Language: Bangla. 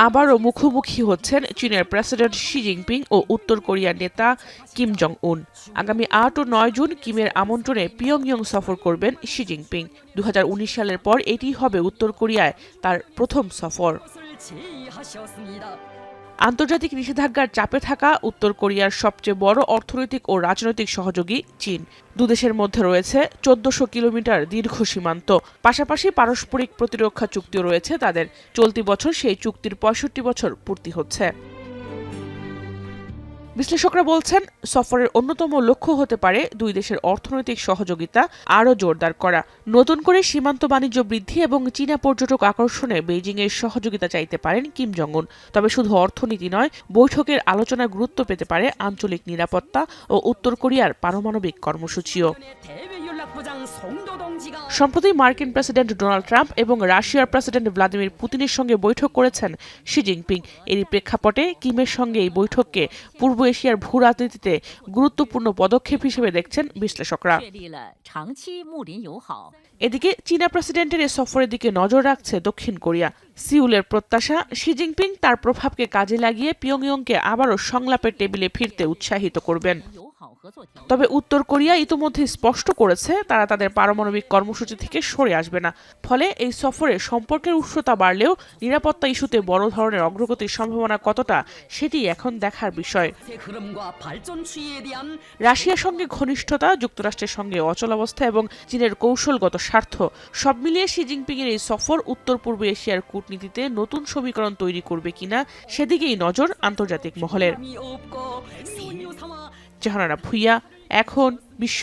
আবারও মুখোমুখি হচ্ছেন চীনের প্রেসিডেন্ট শি জিনপিং ও উত্তর কোরিয়ার নেতা কিম জং উন। আগামী ৮ ও ৯ জুন কিমের আমন্ত্রণে পিয়ংইয়ং সফর করবেন শি জিনপিং। ২০১৯ সালের পর এটিই হবে উত্তর কোরিয়ায় তার প্রথম সফর। আন্তর্জাতিক নিষেধাজ্ঞার চাপে থাকা উত্তর কোরিয়ার সবচেয়ে বড় অর্থনৈতিক ও রাজনৈতিক সহযোগী চীন। দুদেশের মধ্যে রয়েছে ১৪০০ কিলোমিটার দীর্ঘ সীমান্ত। পাশাপাশি পারস্পরিক প্রতিরক্ষা চুক্তিও রয়েছে তাদের। চলতি বছর সেই চুক্তির ৬৫ বছর পূর্তি হচ্ছে। বিশ্লেষকরা বলছেন, সফরের অন্যতম লক্ষ্য হতে পারে দুই দেশের অর্থনৈতিক সহযোগিতা আরও জোরদার করা, নতুন করে সীমান্ত বাণিজ্য বৃদ্ধি এবং চীনা পর্যটক আকর্ষণে বেইজিংয়ের সহযোগিতা চাইতে পারেন কিম জং উন। তবে শুধু অর্থনীতি নয়, বৈঠকের আলোচনায় গুরুত্ব পেতে পারে আঞ্চলিক নিরাপত্তা ও উত্তর কোরিয়ার পারমাণবিক কর্মসূচিও। সম্প্রতি মার্কিন প্রেসিডেন্ট ডোনাল্ড ট্রাম্প এবং রাশিয়ার প্রেসিডেন্ট ভ্লাদিমির পুতিনের সঙ্গে বৈঠক করেছেন শি জিনপিং। এরই প্রেক্ষাপটে কিমের সঙ্গে এই বৈঠককে পূর্ব এশিয়ার ভূরাজনীতিতে গুরুত্বপূর্ণ পদক্ষেপ হিসেবে দেখছেন বিশ্লেষকরা। এদিকে চীনা প্রেসিডেন্টের এই সফরের দিকে নজর রাখছে দক্ষিণ কোরিয়া। সিউলের প্রত্যাশা, শি জিনপিং তার প্রভাবকে কাজে লাগিয়ে পিয়ংইয়ংকে আবারও সংলাপের টেবিলে ফিরতে উৎসাহিত করবেন। তবে উত্তর কোরিয়া ইতিমধ্যে স্পষ্ট করেছে তারা তাদের পারমাণবিক কর্মসূচি থেকে সরে আসবে না। ফলে এই সফরে সম্পর্কের উষ্ণতা বাড়লেও নিরাপত্তা ইস্যুতে বড় ধরনের অগ্রগতির সম্ভাবনা কতটা, সেটি এখন দেখার বিষয়। রাশিয়ার সঙ্গে ঘনিষ্ঠতা, যুক্তরাষ্ট্রের সঙ্গে অচলাবস্থা এবং চীনের কৌশলগত স্বার্থ সব মিলিয়ে শি জিনপিংয়ের এই সফর উত্তর পূর্ব এশিয়ার কূটনীতিতে নতুন সমীকরণ তৈরি করবে কিনা সেদিকেই নজর আন্তর্জাতিক মহলের। জাহানারা ভুইয়া, এখন বিশ্ব।